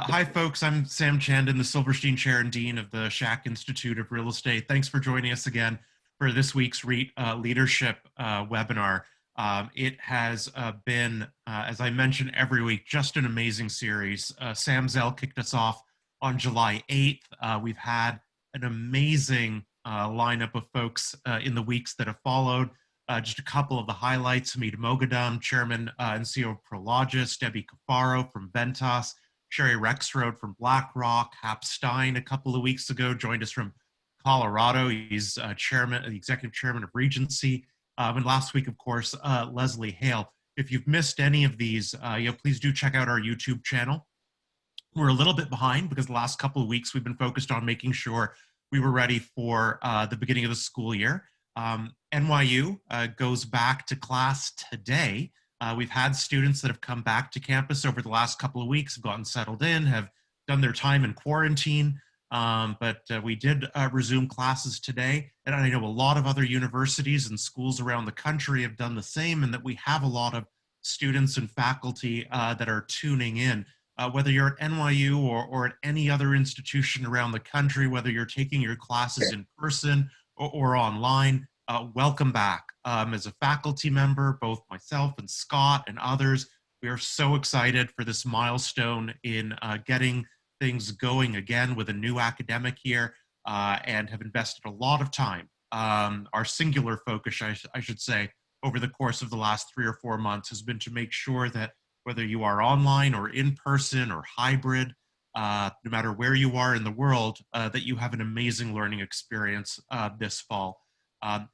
Hi, folks. I'm Sam Chandan, the Silverstein Chair and Dean of the Schack Institute of Real Estate. Thanks for joining us again for this week's REIT Leadership webinar. It has been, as I mention every week, just an amazing series. Sam Zell kicked us off on July 8th. We've had an amazing lineup of folks in the weeks that have followed. Just a couple of the highlights: Hamid Moghadam, Chairman and CEO of Prologis; Debbie Cafaro from Ventas; Sherry Rexroad from BlackRock; Hap Stein a couple of weeks ago joined us from Colorado. He's the executive chairman of Regency. And last week, of course, Leslie Hale. If you've missed any of these, please do check out our YouTube channel. We're a little bit behind because the last couple of weeks we've been focused on making sure we were ready for the beginning of the school year. NYU goes back to class today. We've had students that have come back to campus over the last couple of weeks, have gotten settled in, have done their time in quarantine, but we did resume classes today. And I know a lot of other universities and schools around the country have done the same, and that we have a lot of students and faculty that are tuning in. Whether you're at NYU or at any other institution around the country, whether you're taking your classes in person or online, welcome back. As a faculty member, both myself and Scott and others, we are so excited for this milestone in getting things going again with a new academic year, and have invested a lot of time. Our singular focus, I should say, over the course of the last 3 or 4 months has been to make sure that whether you are online or in person or hybrid, no matter where you are in the world, that you have an amazing learning experience this fall.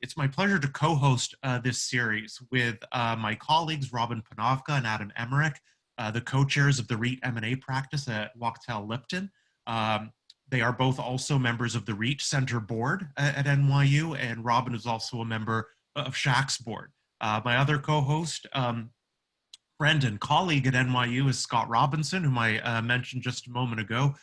It's my pleasure to co-host this series with my colleagues, Robin Panovka and Adam Emmerich, the co-chairs of the REIT M&A practice at Wachtell Lipton. They are both also members of the REIT Center board at NYU, and Robin is also a member of Schack's board. My other co-host, friend and colleague at NYU, is Scott Robinson, whom I mentioned just a moment ago.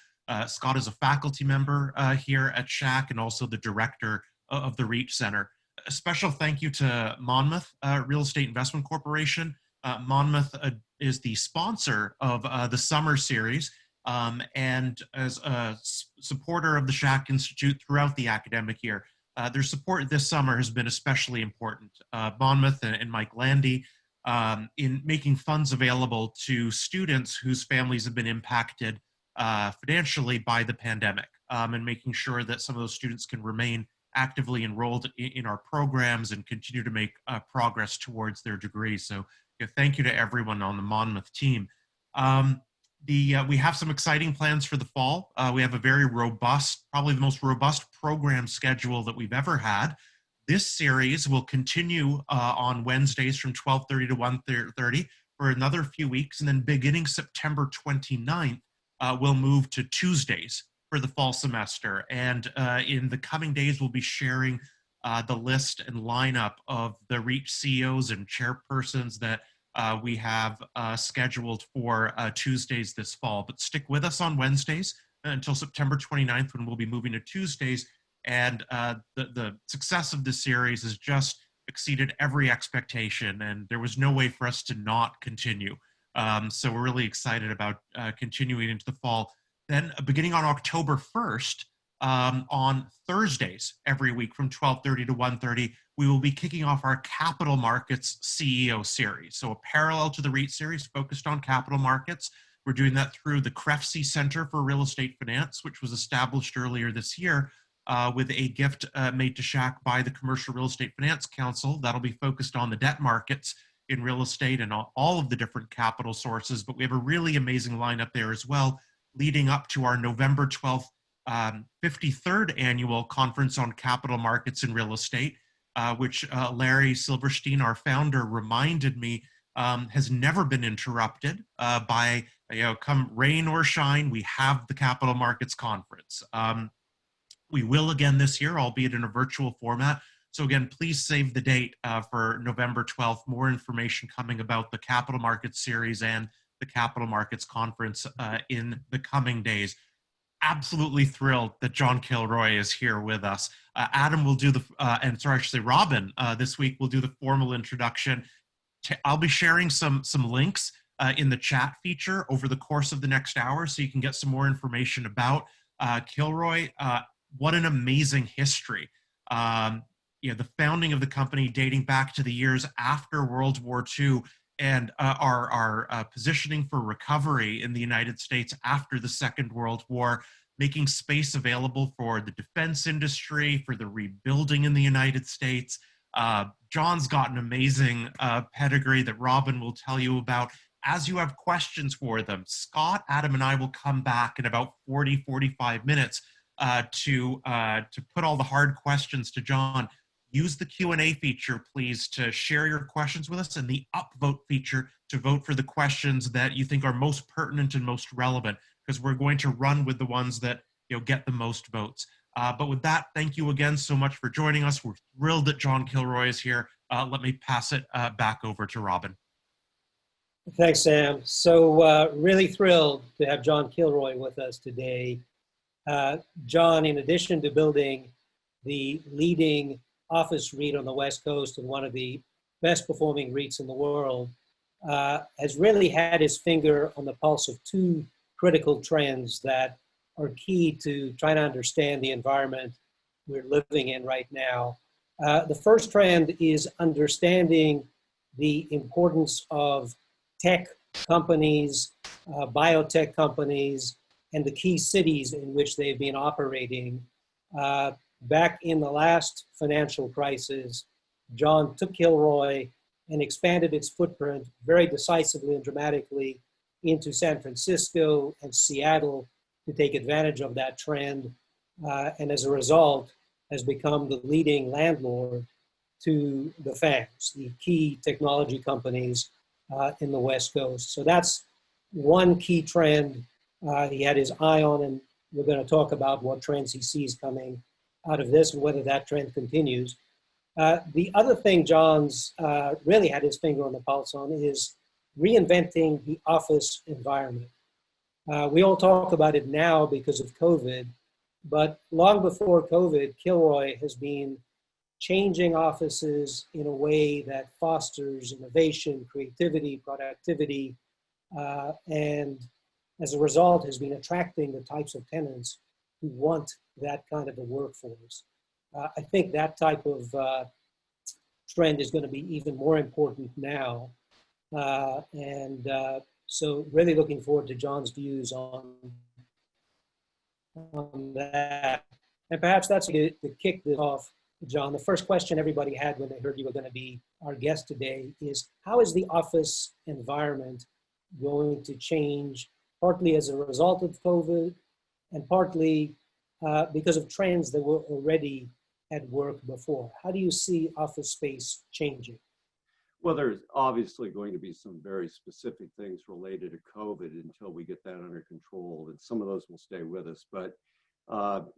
Scott is a faculty member here at Schack and also the director of the REIT Center. A special thank you to Monmouth Real Estate Investment Corporation. Monmouth is the sponsor of the summer series, and as a supporter of the Schack Institute throughout the academic year. Their support this summer has been especially important. Monmouth and Mike Landy, in making funds available to students whose families have been impacted financially by the pandemic, and making sure that some of those students can remain actively enrolled in our programs and continue to make progress towards their degrees. So thank you to everyone on the Monmouth team. We have some exciting plans for the fall. We have a very robust, probably the most robust program schedule that we've ever had. This series will continue on Wednesdays from 12:30 to 1:30 for another few weeks, and then beginning September 29th, we'll move to Tuesdays for the fall semester. And in the coming days, we'll be sharing the list and lineup of the REIT CEOs and chairpersons that we have scheduled for Tuesdays this fall. But stick with us on Wednesdays until September 29th, when we'll be moving to Tuesdays. And the success of this series has just exceeded every expectation, and there was no way for us to not continue. So we're really excited about continuing into the fall. Then beginning on October 1st, on Thursdays every week from 12:30 to 1:30, we will be kicking off our Capital Markets CEO series. So a parallel to the REIT series focused on capital markets. We're doing that through the CREFC Center for Real Estate Finance, which was established earlier this year with a gift made to Schack by the Commercial Real Estate Finance Council. That'll be focused on the debt markets in real estate and all of the different capital sources. But we have a really amazing lineup there as well, leading up to our November 12th 53rd annual conference on capital markets and real estate, which Larry Silverstein, our founder, reminded me has never been interrupted by, come rain or shine, we have the Capital Markets Conference. We will again this year, albeit in a virtual format. So again, please save the date for November 12th. More information coming about the Capital Markets Series and the Capital Markets Conference in the coming days. Absolutely thrilled that John Kilroy is here with us. Adam will do Robin this week will do the formal introduction. I'll be sharing some links in the chat feature over the course of the next hour so you can get some more information about Kilroy. What an amazing history. The founding of the company dating back to the years after World War II, and our positioning for recovery in the United States after the Second World War, making space available for the defense industry, for the rebuilding in the United States. John's got an amazing pedigree that Robin will tell you about. As you have questions for them, Scott, Adam, and I will come back in about 45 minutes to put all the hard questions to John. Use the Q&A feature, please, to share your questions with us, and the upvote feature to vote for the questions that you think are most pertinent and most relevant, because we're going to run with the ones that get the most votes. But with that, thank you again so much for joining us. We're thrilled that John Kilroy is here. Let me pass it back over to Robin. Thanks, Sam. So really thrilled to have John Kilroy with us today. John, in addition to building the leading office REIT on the West Coast and one of the best performing REITs in the world, has really had his finger on the pulse of two critical trends that are key to trying to understand the environment we're living in right now. The first trend is understanding the importance of tech companies, biotech companies, and the key cities in which they've been operating. Back in the last financial crisis, John took Kilroy and expanded its footprint very decisively and dramatically into San Francisco and Seattle to take advantage of that trend. And as a result, has become the leading landlord to the FAANGs, the key technology companies in the West Coast. So that's one key trend he had his eye on, and we're going to talk about what trends he sees coming out of this and whether that trend continues. The other thing John's really had his finger on the pulse on is reinventing the office environment. We all talk about it now because of COVID, but long before COVID, Kilroy has been changing offices in a way that fosters innovation, creativity, productivity, and as a result has been attracting the types of tenants who want that kind of a workforce. I think that type of trend is going to be even more important now. So really looking forward to John's views on that. And perhaps that's to kick this off, John. The first question everybody had when they heard you were going to be our guest today is, how is the office environment going to change, partly as a result of COVID and partly because of trends that were already at work before? How do you see office space changing? Well, there's obviously going to be some very specific things related to COVID until we get that under control, and some of those will stay with us. But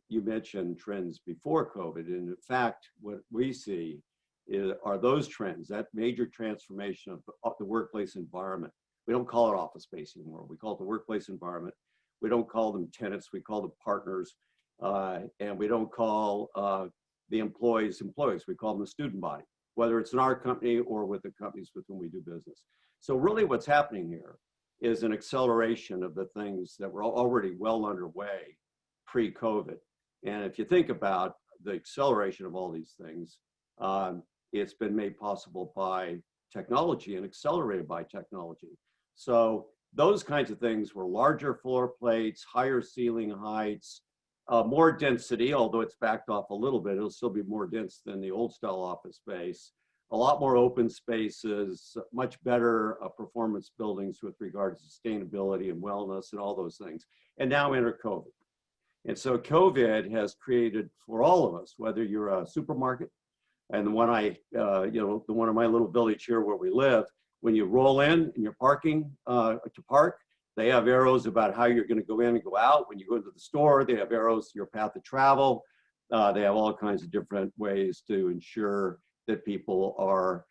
you mentioned trends before COVID, and in fact, what we see are those trends, that major transformation of the workplace environment. We don't call it office space anymore. We call it the workplace environment. We don't call them tenants. We call them partners. And we don't call the employees. We call them the student body, whether it's in our company or with the companies with whom we do business. So really what's happening here is an acceleration of the things that were already well underway pre-COVID. And if you think about the acceleration of all these things, it's been made possible by technology and accelerated by technology. So those kinds of things were larger floor plates, higher ceiling heights, more density, although it's backed off a little bit. It'll still be more dense than the old style office space. A lot more open spaces, much better performance buildings with regard to sustainability and wellness and all those things. And now enter COVID. And so COVID has created for all of us, whether you're a supermarket, and the one the one in my little village here where we live, when you roll in and you're parking to park, they have arrows about how you're going to go in and go out. When you go into the store, they have arrows to your path of travel. They have all kinds of different ways to ensure that people are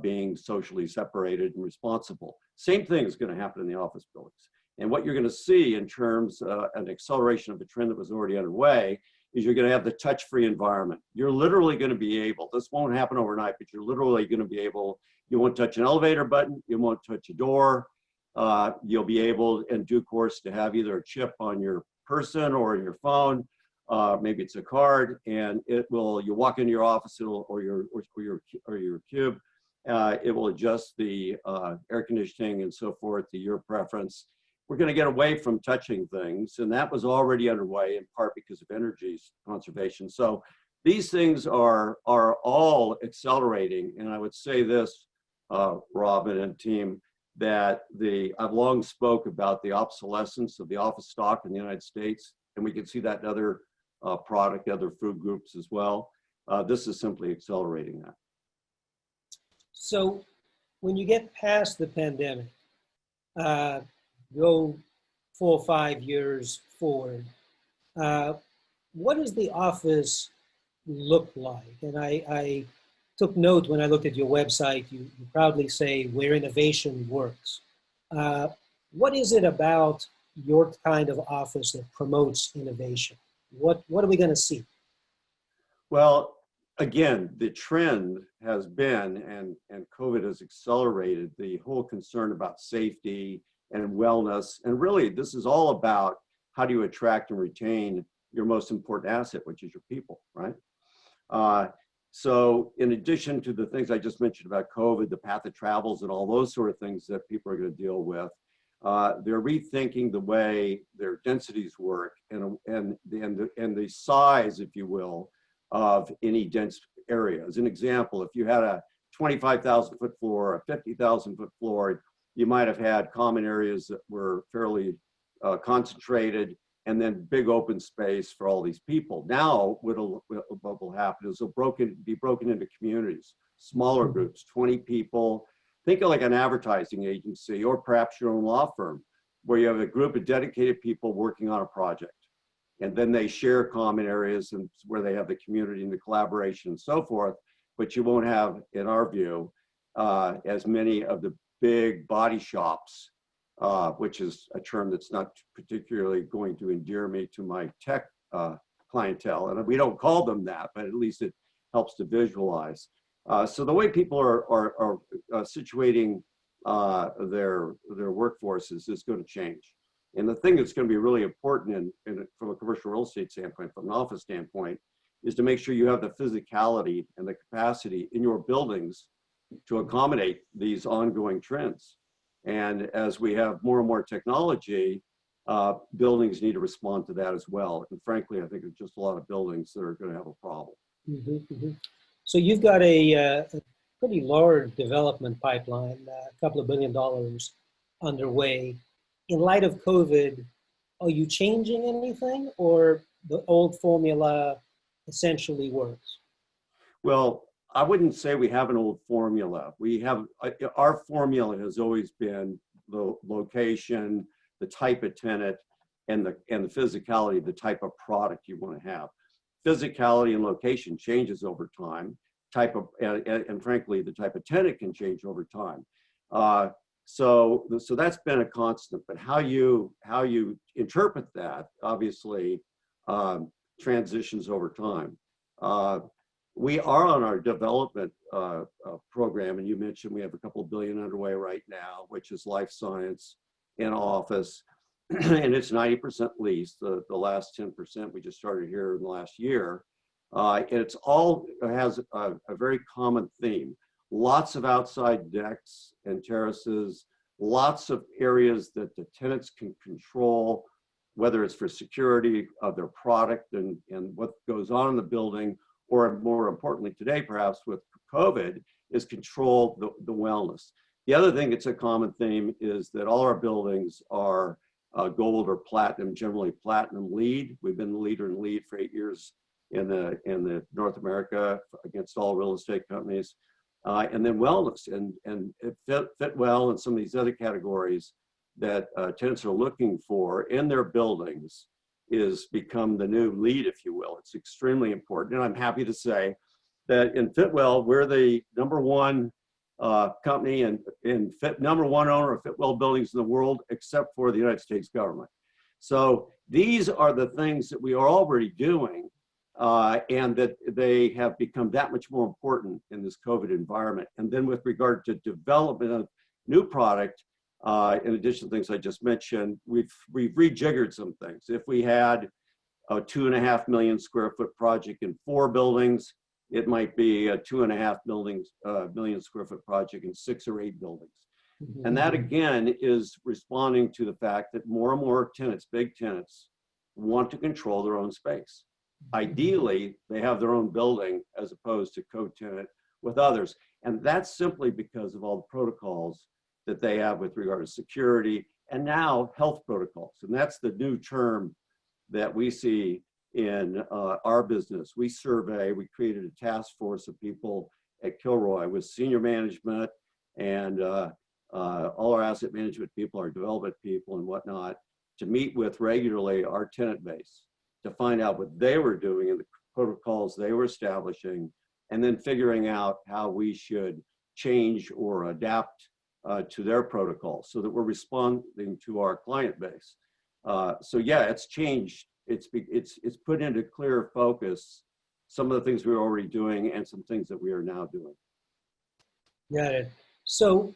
being socially separated and responsible. Same thing is going to happen in the office buildings. And what you're going to see in terms of an acceleration of a trend that was already underway is you're going to have the touch-free environment. You're literally going to be able, this won't happen overnight, but you're literally going to be able, you won't touch an elevator button, you won't touch a door, You'll be able, in due course, to have either a chip on your person or in your phone. Maybe it's a card, and it will. You walk into your office, or your cube. It will adjust the air conditioning and so forth to your preference. We're going to get away from touching things, and that was already underway in part because of energy conservation. So these things are all accelerating, and I would say this, Robin and team, that I've long spoke about the obsolescence of the office stock in the United States, and we can see that in other other food groups as well. This is simply accelerating that. So when you get past the pandemic, go 4 or 5 years forward, what does the office look like? And I took note when I looked at your website, you proudly say where innovation works. What is it about your kind of office that promotes innovation? What are we going to see? Well, again, the trend has been, and COVID has accelerated the whole concern about safety and wellness. And really, this is all about how do you attract and retain your most important asset, which is your people, right? So in addition to the things I just mentioned about COVID, the path of travels and all those sort of things that people are going to deal with, they're rethinking the way their densities work and the size, if you will, of any dense area. As an example, if you had a 25,000 foot floor, a 50,000 foot floor, you might have had common areas that were fairly concentrated, and then big open space for all these people. Now, what will happen is they'll be broken into communities, smaller groups, 20 people. Think of like an advertising agency or perhaps your own law firm, where you have a group of dedicated people working on a project. And then they share common areas and where they have the community and the collaboration and so forth. But you won't have, in our view, as many of the big body shops, which is a term that's not particularly going to endear me to my tech clientele. And we don't call them that, but at least it helps to visualize. So the way people are situating their workforces is going to change. And the thing that's going to be really important from a commercial real estate standpoint, from an office standpoint, is to make sure you have the physicality and the capacity in your buildings to accommodate these ongoing trends. And as we have more and more technology, buildings need to respond to that as well. And frankly, I think there's just a lot of buildings that are going to have a problem. Mm-hmm, mm-hmm. So you've got a pretty large development pipeline, a couple of $1 billion underway. In light of COVID, are you changing anything, or the old formula essentially works? Well, I wouldn't say we have an old formula. We have, our formula has always been the location, the type of tenant, and the physicality, the type of product you want to have. Physicality and location changes over time. And frankly, the type of tenant can change over time. So that's been a constant. But how you interpret that obviously transitions over time. We are on our development program, and you mentioned we have a couple of billion underway right now, which is life science and office, and it's 90% leased. The last 10% we just started here in the last year. And it has a very common theme. Lots of outside decks and terraces, lots of areas that the tenants can control, whether it's for security of their product and what goes on in the building, or more importantly today, perhaps with COVID, is control the wellness. The other thing that's a common theme is that all our buildings are gold or platinum, generally platinum LEED. We've been the leader in LEED for 8 years in the North America against all real estate companies. And then wellness and fit well and some of these other categories that tenants are looking for in their buildings is become the new lead, if you will. It's extremely important. And I'm happy to say that in Fitwell, we're the #1 company and #1 owner of Fitwell buildings in the world, except for the United States government. So these are the things that we are already doing, and that they have become that much more important in this COVID environment. And then with regard to development of new product, In addition to things I just mentioned, we've rejiggered some things. If we had a 2.5 million square foot project in 4 buildings, it might be a 2.5 million square foot project in 6 or 8 buildings. And that again is responding to the fact that more and more tenants, big tenants, want to control their own space. Ideally, they have their own building as opposed to co-tenant with others. And that's simply because of all the protocols that they have with regard to security and now health protocols. And that's the new term that we see in our business. We created a task force of people at Kilroy with senior management and all our asset management people, our development people and whatnot, to meet with regularly our tenant base to find out what they were doing and the protocols they were establishing, and then figuring out how we should change or adapt to their protocols so that we're responding to our client base. So yeah, it's changed. It's put into clear focus some of the things we were already doing and some things that we are now doing. Got it. So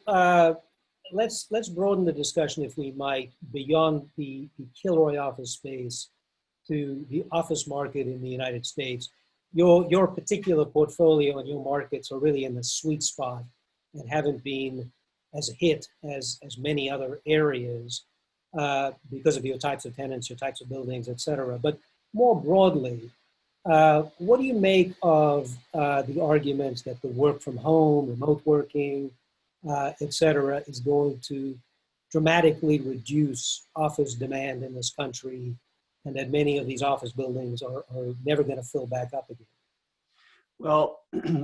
let's broaden the discussion, if we might, beyond the Kilroy office space to the office market in the United States. Your particular portfolio and your markets are really in the sweet spot and haven't been as hit as many other areas because of your types of tenants, your types of buildings, et cetera. But more broadly, what do you make of the arguments that the work from home, remote working, et cetera, is going to dramatically reduce office demand in this country, and that many of these office buildings are never going to fill back up again? Well,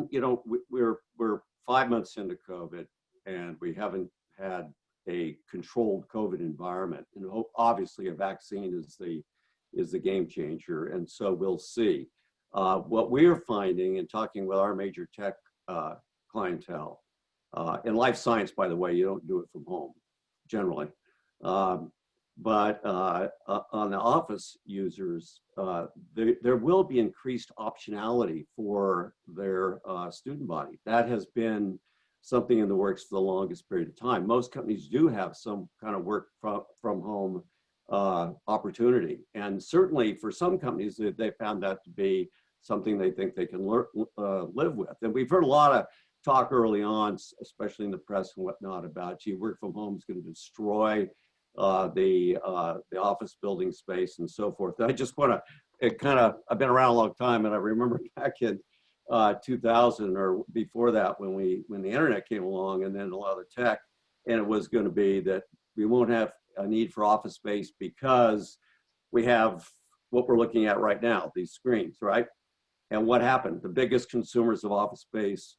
you know, we're 5 months into COVID, and we haven't had a controlled COVID environment. And obviously, a vaccine is the game changer, and so we'll see. What we're finding and talking with our major tech clientele, in life science, by the way, you don't do it from home generally. But on the office users, there will be increased optionality for their student body. That has been something in the works for the longest period of time. Most companies do have some kind of work from home opportunity. And certainly for some companies, they found that to be something they think they can live with. And we've heard a lot of talk early on, especially in the press and whatnot, about, gee, work from home is going to destroy the office building space and so forth. I just want to, I've been around a long time, and I remember back in 2000 or before that when the internet came along, and then a lot of the tech, and it was going to be that we won't have a need for office space because we have what we're looking at right now, these screens, right? And what happened? The biggest consumers of office space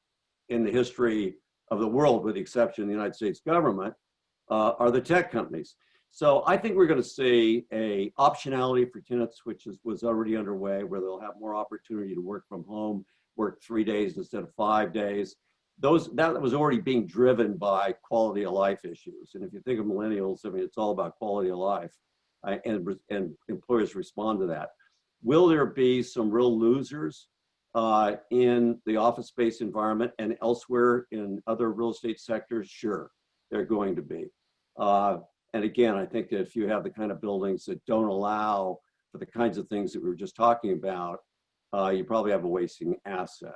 in the history of the world, with the exception of the United States government, are the tech companies. So I think we're going to see a optionality for tenants, which was already underway, where they'll have more opportunity to work from home, work 3 days instead of 5 days. That was already being driven by quality of life issues. And if you think of millennials, I mean, it's all about quality of life, and employers respond to that. Will there be some real losers in the office space environment and elsewhere in other real estate sectors? Sure, they're going to be. And again, I think that if you have the kind of buildings that don't allow for the kinds of things that we were just talking about, you probably have a wasting asset.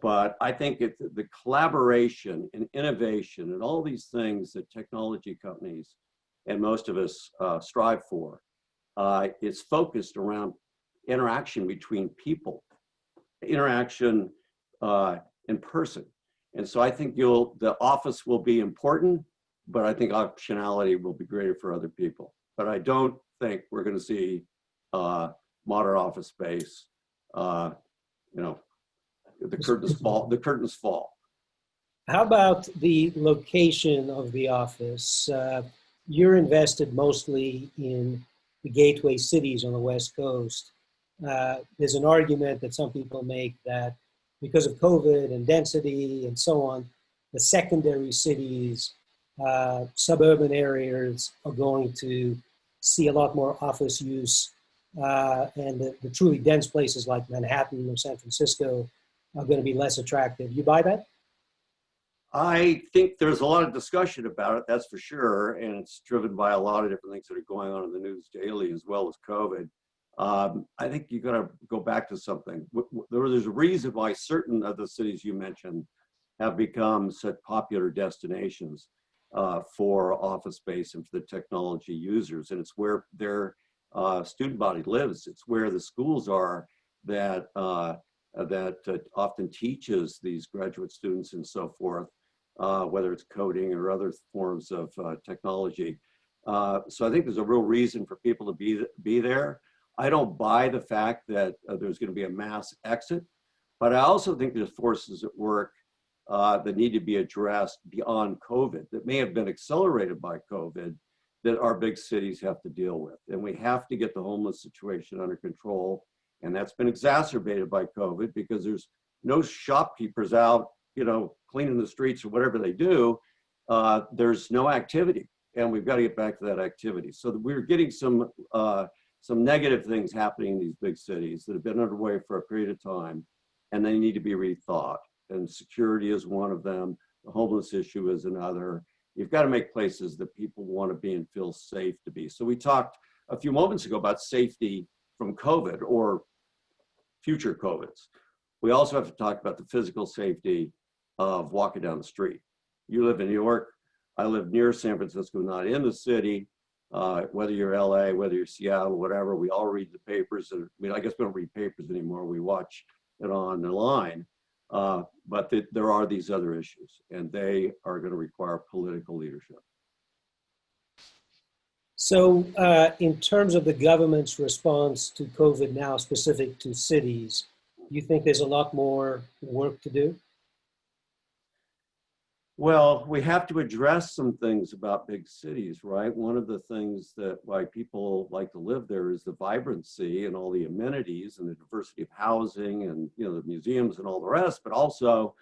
But I think the collaboration and innovation and all these things that technology companies and most of us strive for is focused around interaction between people, interaction in person. And so I think the office will be important, but I think optionality will be greater for other people. But I don't think we're going to see modern office space, the curtains fall. How about the location of the office? You're invested mostly in the gateway cities on the West Coast. There's an argument that some people make that because of COVID and density and so on, the secondary cities, suburban areas are going to see a lot more office use, and the truly dense places like Manhattan or San Francisco are going to be less attractive. You buy that? I think there's a lot of discussion about it, that's for sure, and it's driven by a lot of different things that are going on in the news daily, as well as COVID. I think you got to go back to something. There's a reason why certain of the cities you mentioned have become such popular destinations for office space and for the technology users, and it's where their student body lives. It's where the schools are that often teaches these graduate students and so forth, whether it's coding or other forms of technology. So I think there's a real reason for people to be there. I don't buy the fact that there's going to be a mass exit, but I also think there's forces at work that need to be addressed beyond COVID that may have been accelerated by COVID that our big cities have to deal with. And we have to get the homeless situation under control. And that's been exacerbated by COVID because there's no shopkeepers out, cleaning the streets or whatever they do. There's no activity, and we've got to get back to that activity. So we're getting some negative things happening in these big cities that have been underway for a period of time, and they need to be rethought. And security is one of them. The homeless issue is another. You've got to make places that people want to be and feel safe to be. So we talked a few moments ago about safety from COVID or future COVIDs. We also have to talk about the physical safety of walking down the street. You live in New York. I live near San Francisco, not in the city. Whether you're LA, whether you're Seattle, whatever, we all read the papers. I guess we don't read papers anymore. We watch it on the line. But there are these other issues, and they are going to require political leadership. So in terms of the government's response to COVID now, specific to cities, you think there's a lot more work to do? Well, we have to address some things about big cities, right? One of the things that why people like to live there is the vibrancy and all the amenities and the diversity of housing and the museums and all the rest, but also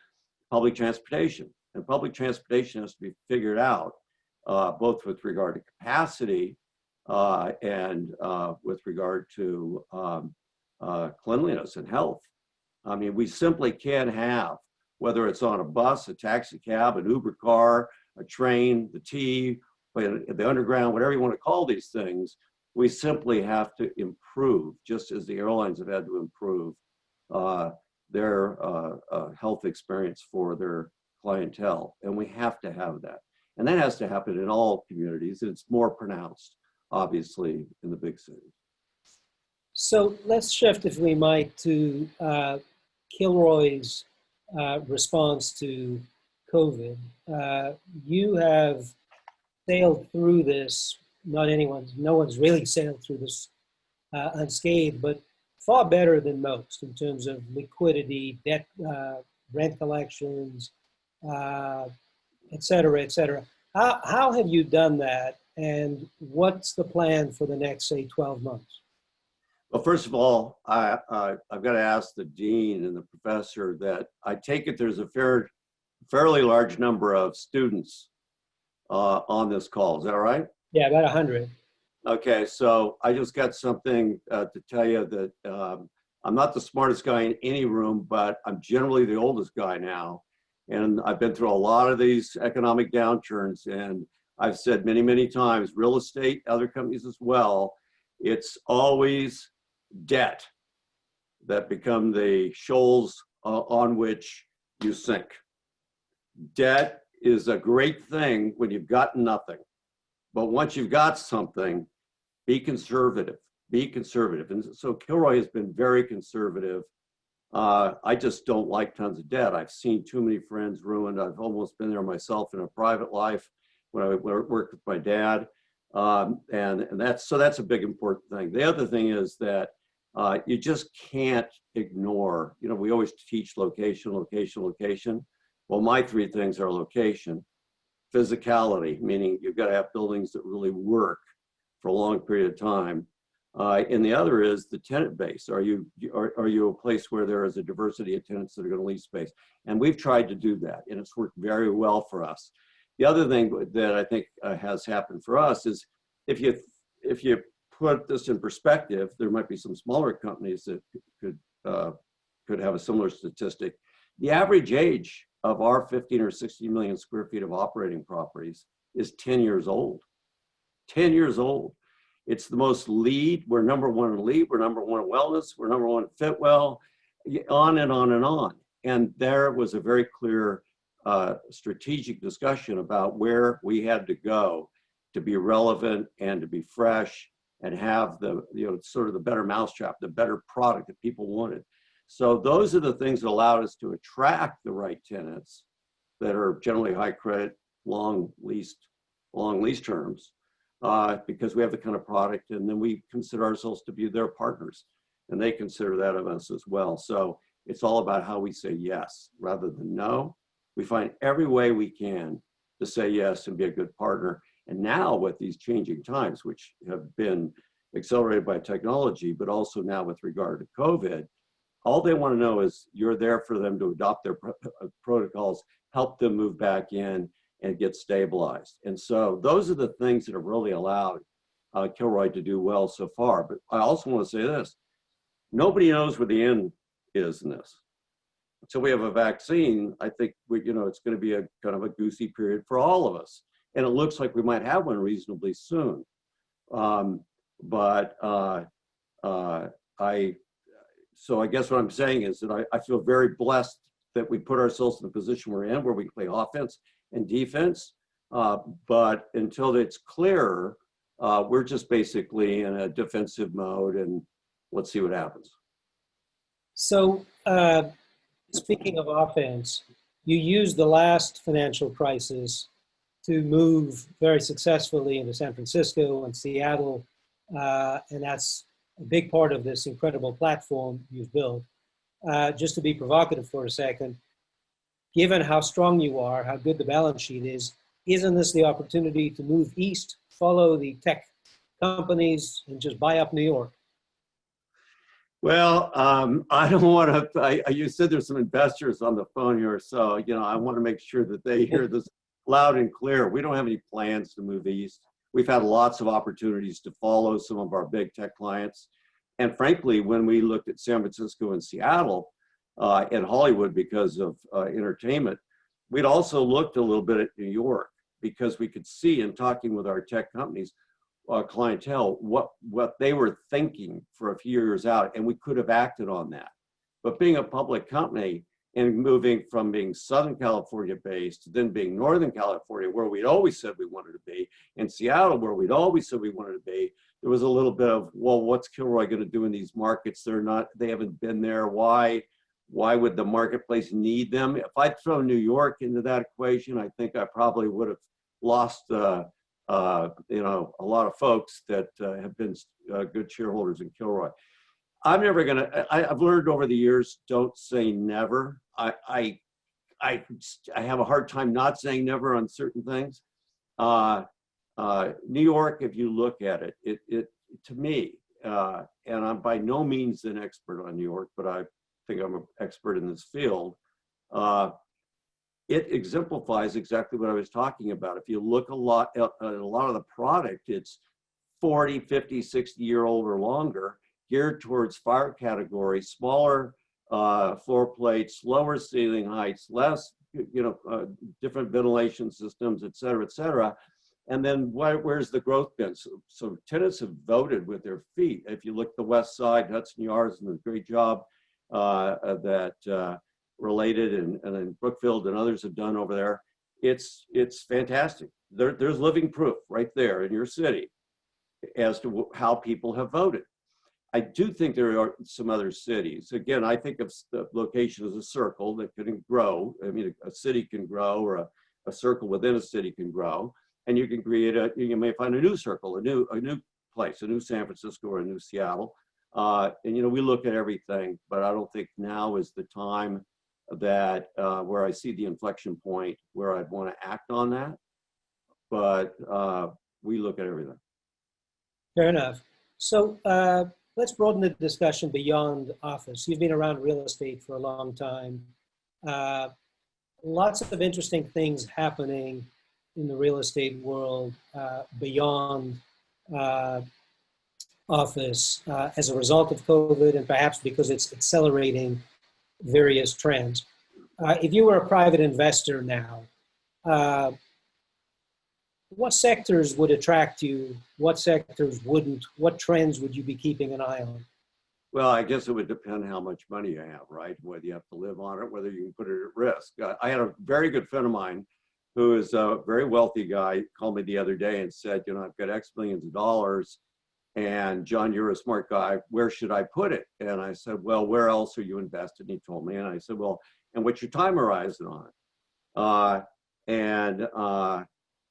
public transportation. And public transportation has to be figured out, both with regard to capacity and with regard to cleanliness and health. I mean, we simply can't have, whether it's on a bus, a taxi cab, an Uber car, a train, the T, the underground, whatever you want to call these things, we simply have to improve, just as the airlines have had to improve their health experience for their clientele. And we have to have that. And that has to happen in all communities. And it's more pronounced, obviously, in the big cities. So let's shift, if we might, to Kilroy's response to COVID. You have sailed through this, no one's really sailed through this unscathed, but far better than most in terms of liquidity, debt, rent collections, et cetera, et cetera. How have you done that, and what's the plan for the next, say, 12 months? Well, first of all, I've got to ask the dean and the professor that I take it there's a fairly large number of students on this call. Is that right? Yeah, about 100. Okay, so I just got something to tell you that I'm not the smartest guy in any room, but I'm generally the oldest guy now. And I've been through a lot of these economic downturns, and I've said many, many times, real estate, other companies as well, it's always debt that become the shoals on which you sink. Debt is a great thing when you've got nothing, but once you've got something, be conservative, be conservative. And so Kilroy has been very conservative. I just don't like tons of debt. I've seen too many friends ruined. I've almost been there myself in a private life when I worked with my dad. And that's a big important thing. The other thing is that you just can't ignore, we always teach location, location, location. Well, my three things are location, physicality, meaning you've got to have buildings that really work for a long period of time. And the other is the tenant base. Are you a place where there is a diversity of tenants that are going to lease space? And we've tried to do that, and it's worked very well for us. The other thing that I think has happened for us is if you put this in perspective, there might be some smaller companies that could have a similar statistic. The average age of our 15 or 16 million square feet of operating properties is 10 years old. 10 years old. It's the most LEED. We're number one in LEED. We're number one in wellness. We're number one in Fitwell, on and on and on. And there was a very clear strategic discussion about where we had to go to be relevant and to be fresh and have the, sort of the better mousetrap, the better product that people wanted. So those are the things that allowed us to attract the right tenants that are generally high credit, long lease terms, because we have the kind of product, and then we consider ourselves to be their partners, and they consider that of us as well. So it's all about how we say yes rather than no. We find every way we can to say yes and be a good partner. And now with these changing times, which have been accelerated by technology, but also now with regard to COVID, all they want to know is you're there for them to adopt their protocols, help them move back in and get stabilized. And so those are the things that have really allowed Kilroy to do well so far. But I also want to say this, nobody knows where the end is in this. Until we have a vaccine, I think it's going to be a kind of a goosey period for all of us. And it looks like we might have one reasonably soon. So I guess what I'm saying is that I feel very blessed that we put ourselves in the position we're in where we can play offense and defense. But until it's clear, we're just basically in a defensive mode, and let's see what happens. So speaking of offense, you used the last financial crisis to move very successfully into San Francisco and Seattle, and that's a big part of this incredible platform you've built. Just to be provocative for a second, given how strong you are, how good the balance sheet is, isn't this the opportunity to move east, follow the tech companies, and just buy up New York? Well, I don't want to, you said there's some investors on the phone here, so, I want to make sure that they hear this loud and clear. We don't have any plans to move east. We've had lots of opportunities to follow some of our big tech clients. And frankly, when we looked at San Francisco and Seattle and Hollywood because of entertainment, we'd also looked a little bit at New York because we could see in talking with our tech companies, clientele, what they were thinking for a few years out, and we could have acted on that. But being a public company and moving from being Southern California based to then being Northern California, where we'd always said we wanted to be, and Seattle, where we'd always said we wanted to be, there was a little bit of, well, what's Kilroy going to do in these markets? They haven't been there. Why would the marketplace need them? If I'd throw New York into that equation, I think I probably would have lost a lot of folks that have been good shareholders in Kilroy. I'm never gonna. I've learned over the years, don't say never. I have a hard time not saying never on certain things. New York, if you look at it, it to me, and I'm by no means an expert on New York, but I think I'm an expert in this field. It exemplifies exactly what I was talking about. If you look a lot at a lot of the product, it's 40, 50, 60-year-old or longer, geared towards fire categories, smaller floor plates, lower ceiling heights, less, different ventilation systems, et cetera, et cetera. And then where's the growth been? So tenants have voted with their feet. If you look at the West Side, Hudson Yards did a great job that Related and Brookfield and others have done over there. It's fantastic. There's living proof right there in your city as to how people have voted. I do think there are some other cities. Again, I think of the location as a circle that can grow. I mean, a city can grow, or a circle within a city can grow, and you can create you may find a new circle, a new place, a new San Francisco or a new Seattle. And we look at everything, but I don't think now is the time that where I see the inflection point where I'd want to act on that. But we look at everything. Fair enough. So let's broaden the discussion beyond office. You've been around real estate for a long time. Lots of interesting things happening in the real estate world beyond office as a result of COVID, and perhaps because it's accelerating various trends. if you were a private investor now, uh, what sectors would attract you? What sectors wouldn't? What trends would you be keeping an eye on? Well, I guess it would depend how much money you have, right? Whether you have to live on it, whether you can put it at risk. I had a very good friend of mine who is a very wealthy guy called me the other day and said, you know, I've got X millions of dollars, and John, you're a smart guy. Where should I put it? And I said, well, where else are you invested? And he told me, and I said, well, and what's your time horizon on it?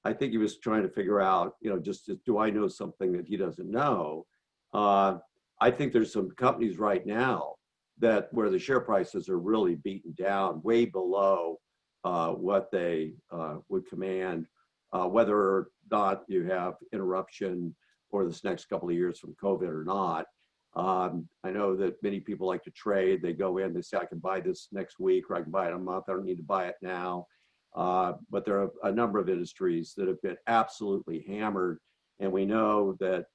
I think he was trying to figure out, you know, just do I know something that he doesn't know? I think there's some companies right now that where the share prices are really beaten down way below what they would command, whether or not you have interruption or this next couple of years from COVID or not. I know that many people like to trade. They go in, they say, I can buy this next week, or I can buy it in a month. I don't need to buy it now. But there are a number of industries that have been absolutely hammered. And we know that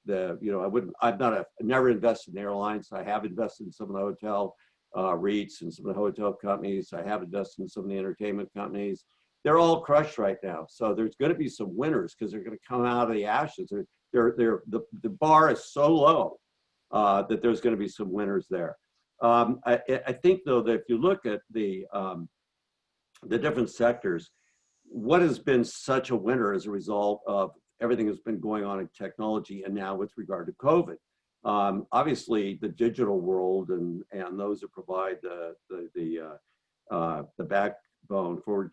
I've never invested in airlines. I have invested in some of the hotel REITs and some of the hotel companies. I have invested in some of the entertainment companies. They're all crushed right now. So there's going to be some winners because they're going to come out of the ashes. The bar is so low that there's going to be some winners there. I think though that if you look at the different sectors, what has been such a winner as a result of everything that's been going on in technology and now with regard to COVID. Obviously, the digital world and those that provide the backbone for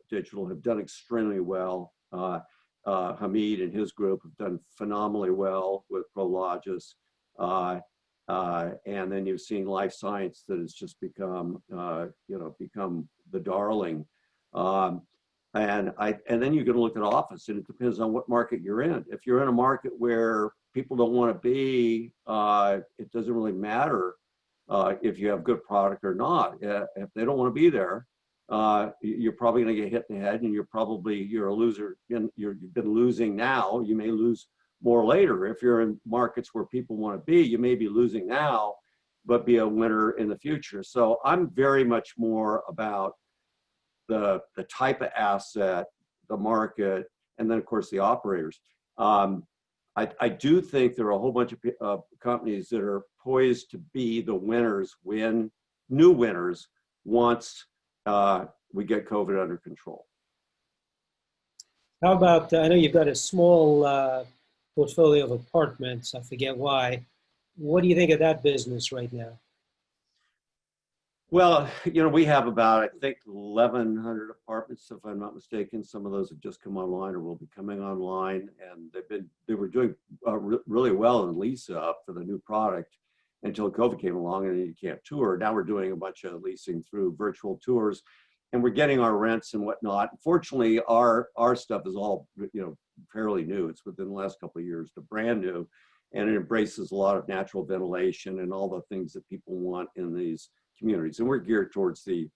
digital have done extremely well. Hamid and his group have done phenomenally well with Prologis. And then you've seen life science that has just become the darling. And then you're going to look at office, and it depends on what market you're in. If you're in a market where people don't want to be, it doesn't really matter if you have good product or not. If they don't want to be there, you're probably going to get hit in the head, and you're a loser. You've been losing now. You may lose more later. If you're in markets where people want to be, you may be losing now, but be a winner in the future. So I'm very much more about the type of asset, the market, and then of course the operators. I do think there are a whole bunch of companies that are poised to be the winners new winners once we get COVID under control. How about, I know you've got a small portfolio of apartments, I forget why. What do you think of that business right now? Well, we have about, I think, 1,100 apartments, if I'm not mistaken. Some of those have just come online or will be coming online, and they were doing really well in lease up for the new product until COVID came along and you can't tour. Now we're doing a bunch of leasing through virtual tours, and we're getting our rents and whatnot. Fortunately, our stuff is all fairly new. It's within the last couple of years, the brand new, and it embraces a lot of natural ventilation and all the things that people want in these communities, and we're geared towards the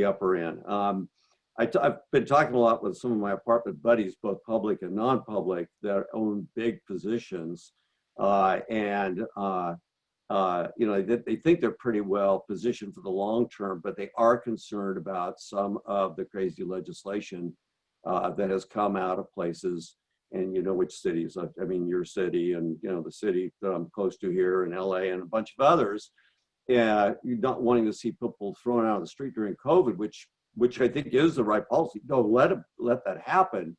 upper end. I've been talking a lot with some of my apartment buddies, both public and non-public, that own big positions, and they think they're pretty well positioned for the long term, but they are concerned about some of the crazy legislation that has come out of places. And you know which cities? I mean, your city, and the city that I'm close to here in LA, and a bunch of others. You're not wanting to see people thrown out on the street during COVID, which I think is the right policy. Don't let that happen.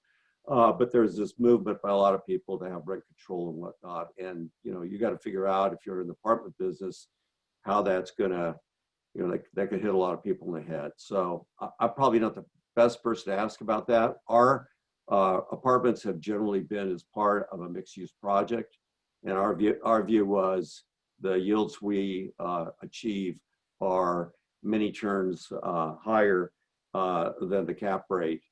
But there's this movement by a lot of people to have rent control and whatnot. And you got to figure out, if you're in the apartment business, how that's gonna, that could hit a lot of people in the head. So I'm probably not the best person to ask about that. Our apartments have generally been as part of a mixed-use project, and our view was, the yields we achieve are many turns higher than the cap rate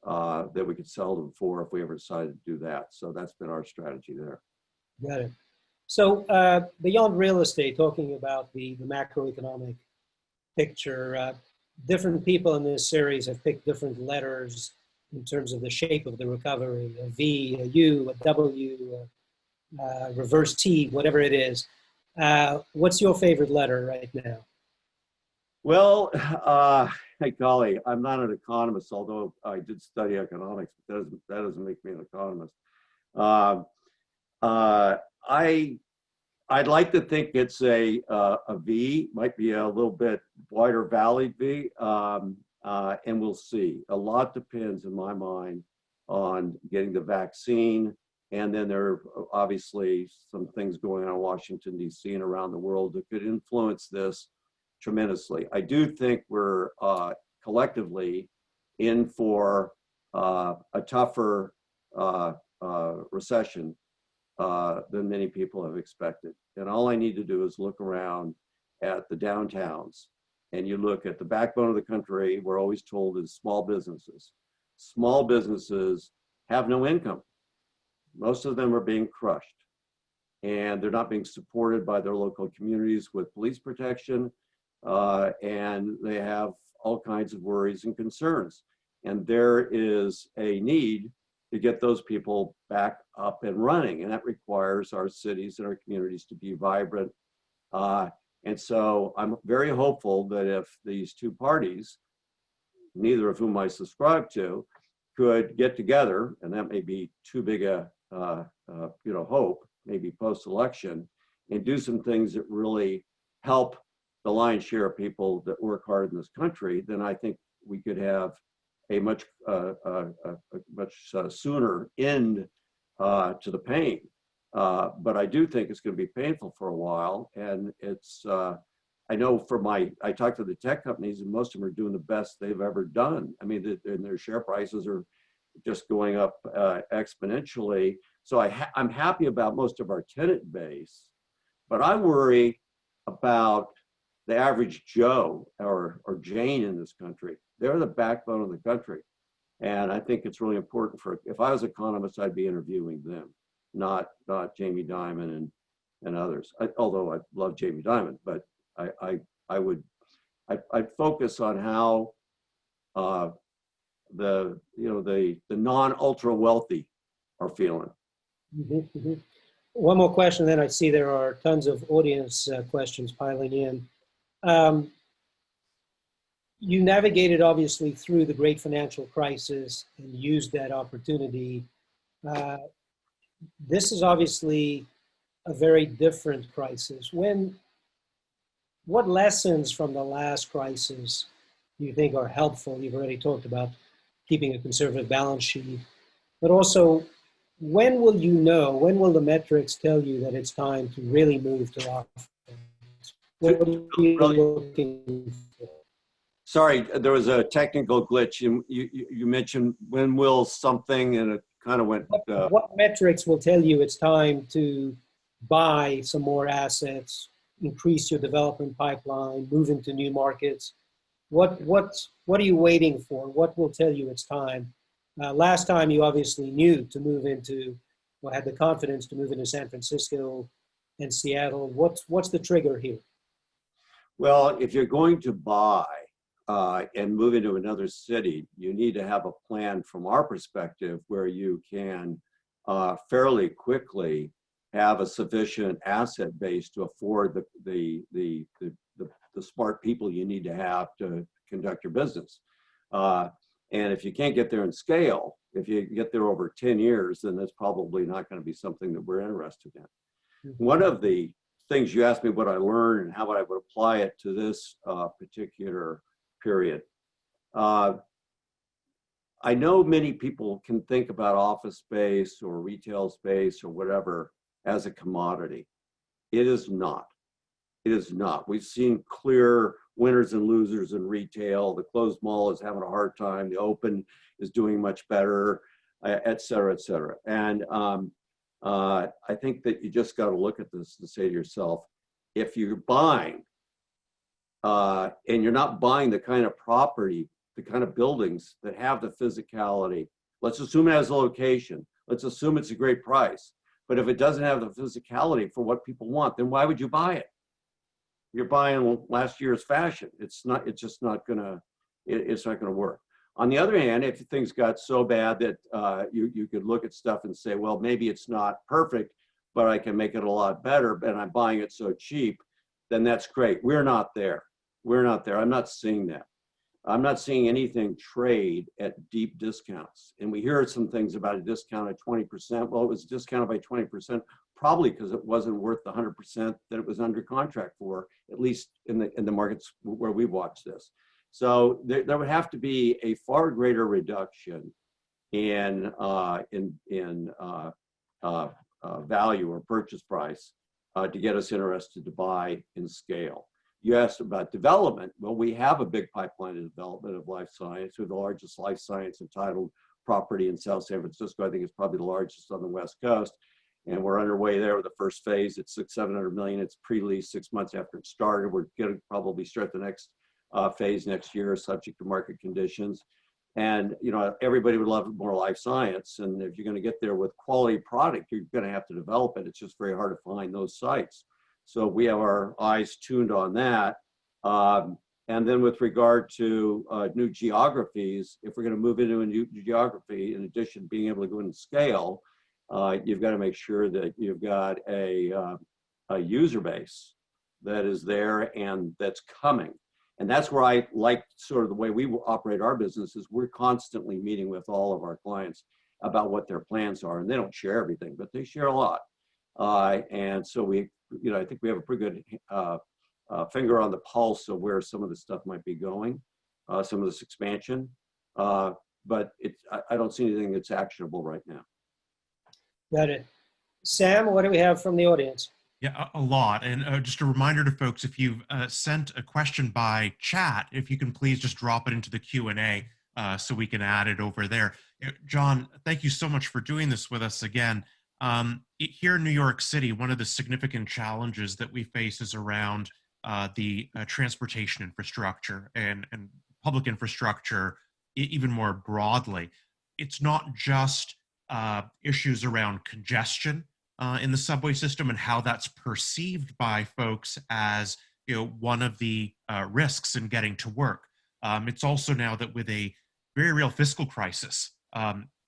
that we could sell them for if we ever decided to do that. So that's been our strategy there. Got it. So beyond real estate, talking about the macroeconomic picture, different people in this series have picked different letters in terms of the shape of the recovery: a V, a U, a W, a reverse T, whatever it is. What's your favorite letter right now? Well, hey, golly, I'm not an economist, although I did study economics, but that doesn't make me an economist. Uh, uh, I I'd like to think it's a V, might be a little bit wider valley V, and we'll see. A lot depends, in my mind, on getting the vaccine, and then there are obviously some things going on in Washington D.C. and around the world that could influence this tremendously. I do think we're collectively in for a tougher recession than many people have expected. And all I need to do is look around at the downtowns, and you look at the backbone of the country, we're always told is small businesses. Small businesses have no income. Most of them are being crushed, and they're not being supported by their local communities with police protection, and they have all kinds of worries and concerns. And there is a need to get those people back up and running. And that requires our cities and our communities to be vibrant. And so I'm very hopeful that if these two parties, neither of whom I subscribe to, could get together, and that may be too big a hope, maybe post-election, and do some things that really help the lion's share of people that work hard in this country, then I think we could have a much sooner end to the pain. But I do think it's going to be painful for a while, and it's. I know I talk to the tech companies, and most of them are doing the best they've ever done. I mean, and their share prices are just going up exponentially. So I'm happy about most of our tenant base, but I worry about the average Joe or Jane in this country. They're the backbone of the country. And I think it's really important if I was an economist, I'd be interviewing them, not Jamie Dimon and others. Although I love Jamie Dimon, but I'd focus on how the non-ultra wealthy are feeling. Mm-hmm, mm-hmm. One more question, then I see there are tons of audience questions piling in. You navigated obviously through the great financial crisis and used that opportunity. This is obviously a very different crisis. What lessons from the last crisis do you think are helpful? You've already talked about keeping a conservative balance sheet, but also when will the metrics tell you that it's time to really move to offense? What are you looking for? Sorry, there was a technical glitch. You mentioned when will something, and it kind of went. What metrics will tell you it's time to buy some more assets, increase your development pipeline, move into new markets? What are you waiting for? What will tell you it's time? Last time you obviously knew to move into, or had the confidence to move into San Francisco and Seattle. What's the trigger here? Well, if you're going to buy and move into another city, you need to have a plan from our perspective where you can fairly quickly have a sufficient asset base to afford the smart people you need to have to conduct your business. And if you can't get there in scale, if you get there over 10 years, then that's probably not going to be something that we're interested in. Mm-hmm. One of the things you asked me what I learned and how I would apply it to this particular period. I know many people can think about office space or retail space or whatever as a commodity. It is not. It is not. We've seen clear winners and losers in retail. The closed mall is having a hard time. The open is doing much better, et cetera, et cetera. And I think that you just got to look at this and say to yourself, if you're buying and you're not buying the kind of property, the kind of buildings that have the physicality, let's assume it has a location. Let's assume it's a great price. But if it doesn't have the physicality for what people want, then why would you buy it? You're buying last year's fashion. It's just not gonna work. On the other hand, if things got so bad that you could look at stuff and say, well, maybe it's not perfect, but I can make it a lot better, and I'm buying it so cheap, then that's great. We're not there. We're not there. I'm not seeing that. I'm not seeing anything trade at deep discounts. And we hear some things about a discount at 20%. Well, it was discounted by 20%, probably because it wasn't worth the 100% that it was under contract for, at least in the markets where we watch this. So there would have to be a far greater reduction in value or purchase price to get us interested to buy in scale. You asked about development. Well, we have a big pipeline of development of life science. We're the largest life science entitled property in South San Francisco. I think it's probably the largest on the West Coast. And we're underway there with the first phase. It's $600-700 million. It's pre-leased 6 months after it started. We're going to probably start the next phase next year, subject to market conditions. And everybody would love more life science. And if you're going to get there with quality product, you're going to have to develop it. It's just very hard to find those sites. So we have our eyes tuned on that. And then with regard to new geographies, if we're going to move into a new geography, in addition to being able to go into scale, you've got to make sure that you've got a user base that is there and that's coming. And that's where I like sort of the way we operate our business is we're constantly meeting with all of our clients about what their plans are. And they don't share everything, but they share a lot. And so I think we have a pretty good finger on the pulse of where some of the stuff might be going, some of this expansion. But I don't see anything that's actionable right now. Got it. Sam, what do we have from the audience? Yeah, a lot. And just a reminder to folks, if you've sent a question by chat, if you can please just drop it into the Q&A so we can add it over there. John, thank you so much for doing this with us again. Here in New York City, one of the significant challenges that we face is around the transportation infrastructure and public infrastructure, even more broadly. It's not just issues around congestion in the subway system and how that's perceived by folks as one of the risks in getting to work. It's also now that with a very real fiscal crisis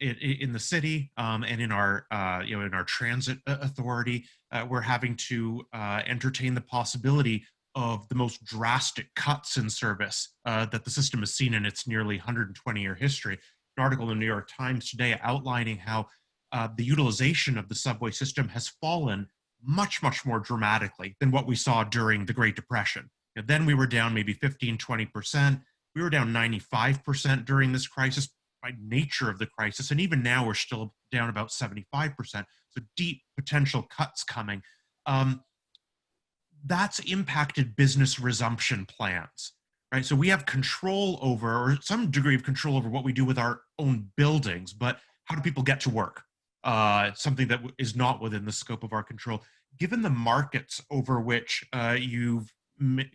in the city and in our in our transit authority, we're having to entertain the possibility of the most drastic cuts in service that the system has seen in its nearly 120-year history. An article in the New York Times today outlining how the utilization of the subway system has fallen much, much more dramatically than what we saw during the Great Depression. Then we were down maybe 15-20%. We were down 95% during this crisis by nature of the crisis. And even now we're still down about 75%. So deep potential cuts coming. That's impacted business resumption plans, right? So we have control over, or some degree of control over what we do with our own buildings, but how do people get to work? Something that is not within the scope of our control. Given the markets over which you've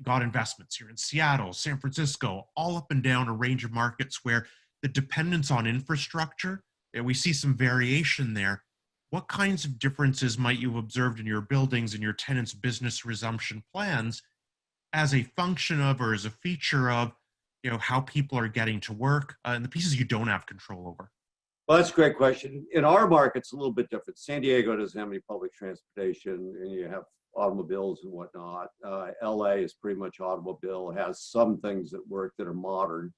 got investments here in Seattle, San Francisco, all up and down a range of markets where the dependence on infrastructure, and we see some variation there, what kinds of differences might you have observed in your buildings and your tenants' business resumption plans as a function of or as a feature of how people are getting to work and the pieces you don't have control over? Well, that's a great question. In our market, it's a little bit different. San Diego doesn't have any public transportation, and you have automobiles and whatnot. LA is pretty much automobile. It has some things that work that are modern.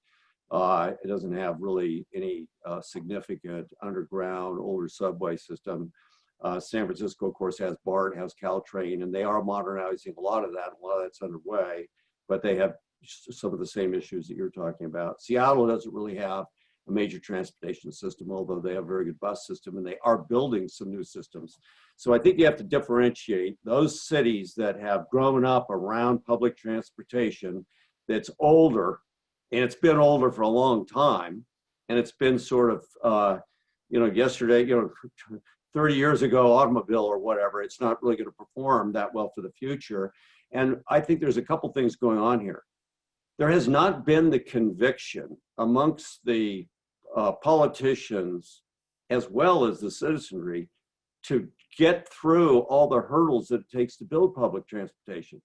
It doesn't have really any significant underground, older subway system. San Francisco, of course, has BART, has Caltrain, and they are modernizing a lot of that. A lot of that's underway, but they have some of the same issues that you're talking about. Seattle doesn't really have a major transportation system, although they have a very good bus system, and they are building some new systems. So I think you have to differentiate those cities that have grown up around public transportation that's older, and it's been older for a long time, and it's been sort of, yesterday, 30 years ago, automobile or whatever. It's not really going to perform that well for the future. And I think there's a couple things going on here. There has not been the conviction amongst the politicians as well as the citizenry to get through all the hurdles that it takes to build public transportation.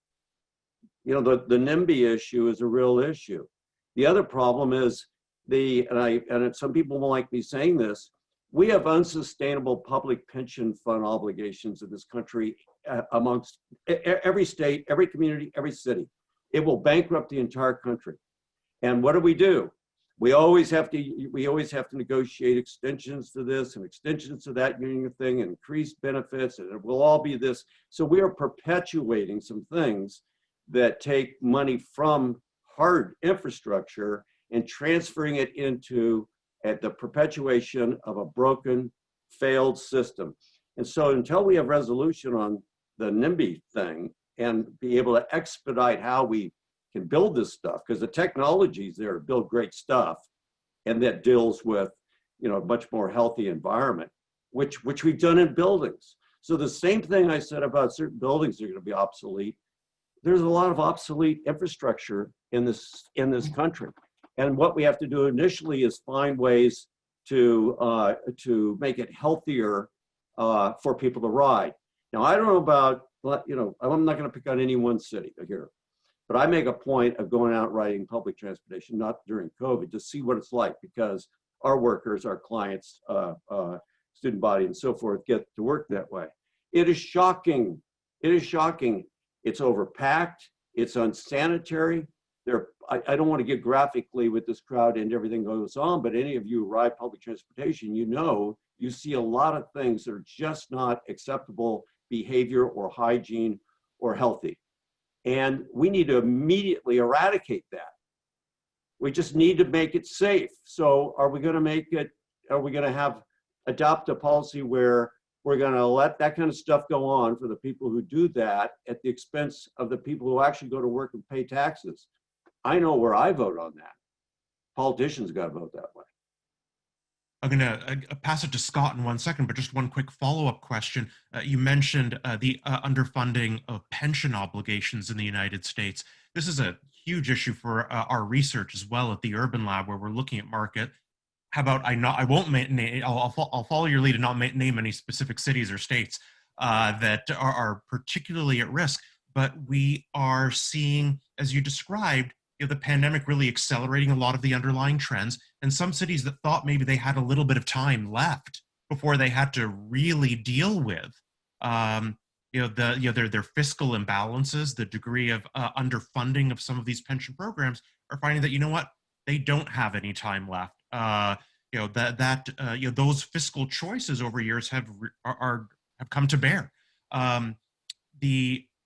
The NIMBY issue is a real issue. The other problem is some people won't like me saying this, we have unsustainable public pension fund obligations in this country amongst every state, every community, every city. it will bankrupt the entire country. And what do? We always have to negotiate extensions to this and extensions to that union thing and increased benefits, and it will all be this. So we are perpetuating some things that take money from hard infrastructure and transferring it into the perpetuation of a broken, failed system. And so until we have resolution on the NIMBY thing and be able to expedite how we can build this stuff, because the technology is there to build great stuff, and that deals with, you know, a much more healthy environment, which we've done in buildings. So the same thing I said about certain buildings are going to be obsolete. There's a lot of obsolete infrastructure in this country, and what we have to do initially is find ways to make it healthier for people to ride. Now, I don't know about, you know, I'm not going to pick on any one city here, but I make a point of going out riding public transportation, not during COVID, to see what it's like, because our workers, our clients, student body and so forth get to work that way. It is shocking. It is shocking. It's overpacked. It's unsanitary. I don't want to get graphically with this crowd and everything goes on, but any of you who ride public transportation, you know, you see a lot of things that are just not acceptable behavior or hygiene or healthy. And we need to immediately eradicate that. We just need to make it safe. So are we going to adopt a policy where we're going to let that kind of stuff go on for the people who do that at the expense of the people who actually go to work and pay taxes? I know where I vote on that. Politicians got to vote that way. I'm going to pass it to Scott in 1 second, but just one quick follow-up question. You mentioned the underfunding of pension obligations in the United States. This is a huge issue for our research as well at the Urban Lab, where we're looking at market. How about I'll follow your lead and not name any specific cities or states that are particularly at risk, but we are seeing, as you described, the pandemic really accelerating a lot of the underlying trends, and some cities that thought maybe they had a little bit of time left before they had to really deal with their fiscal imbalances, the degree of underfunding of some of these pension programs, are finding that, you know what, they don't have any time left. Those fiscal choices over years have come to bear.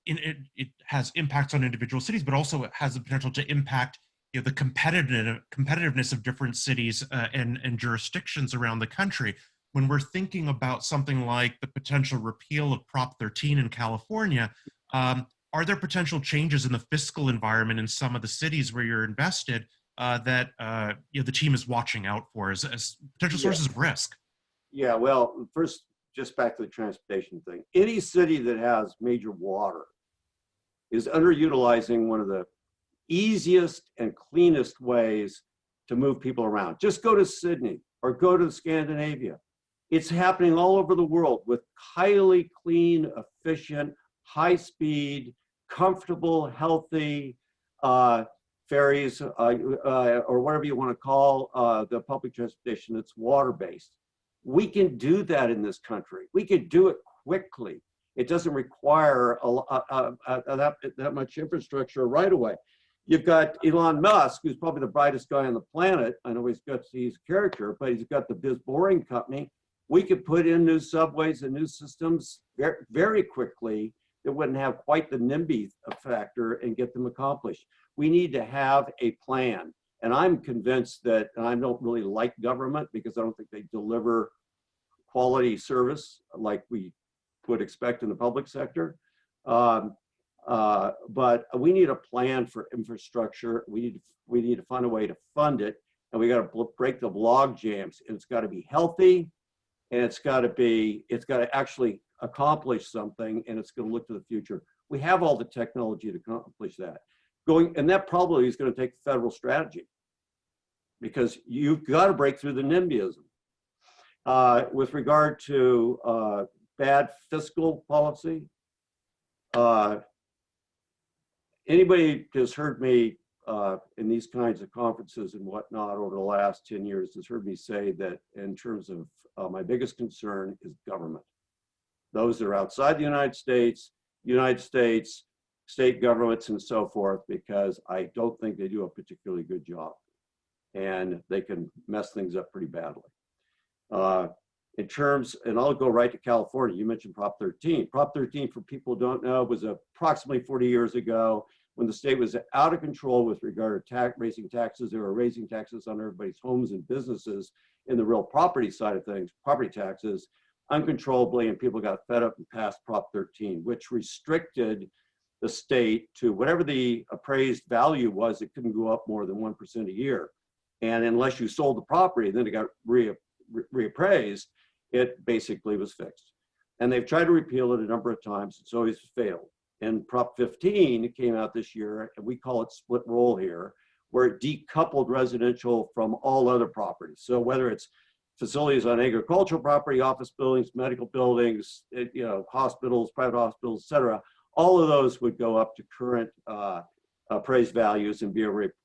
It has impacts on individual cities, but also it has the potential to impact the competitiveness of different cities and jurisdictions around the country. When we're thinking about something like the potential repeal of Prop 13 in California, are there potential changes in the fiscal environment in some of the cities where you're invested that the team is watching out for as potential sources of risk? Yeah, well, first, just back to the transportation thing. Any city that has major water is underutilizing one of the easiest and cleanest ways to move people around. Just go to Sydney or go to Scandinavia. It's happening all over the world with highly clean, efficient, high-speed, comfortable, healthy ferries or whatever you want to call the public transportation that's water-based. We can do that in this country. We can do it quickly. It doesn't require that much infrastructure right away. You've got Elon Musk, who's probably the brightest guy on the planet. I know he's a character, but he's got the Biz Boring Company. We could put in new subways and new systems very, very quickly that wouldn't have quite the NIMBY factor and get them accomplished. We need to have a plan. And I'm convinced that, and I don't really like government because I don't think they deliver quality service like we would expect in the public sector. But we need a plan for infrastructure. We need to find a way to fund it, and we got to break the log jams. And it's got to be healthy, and it's got to actually accomplish something, and it's going to look to the future. We have all the technology to accomplish that. And that probably is going to take federal strategy, because you've got to break through the NIMBYism. With regard to bad fiscal policy, anybody who's heard me in these kinds of conferences and whatnot over the last 10 years has heard me say that in terms of my biggest concern is government. Those that are outside the United States state governments and so forth, because I don't think they do a particularly good job, and they can mess things up pretty badly. In terms, and I'll go right to California, you mentioned Prop 13. Prop 13, for people who don't know, was approximately 40 years ago when the state was out of control with regard to raising taxes. They were raising taxes on everybody's homes and businesses in the real property side of things, property taxes, uncontrollably, and people got fed up and passed Prop 13, which restricted the state to whatever the appraised value was. It couldn't go up more than 1% a year. And unless you sold the property, then it got reappraised, it basically was fixed. And they've tried to repeal it a number of times. It's always failed. And Prop 15 came out this year, and we call it split roll here, where it decoupled residential from all other properties. So whether it's facilities on agricultural property, office buildings, medical buildings, hospitals, private hospitals, et cetera, all of those would go up to current appraised values and be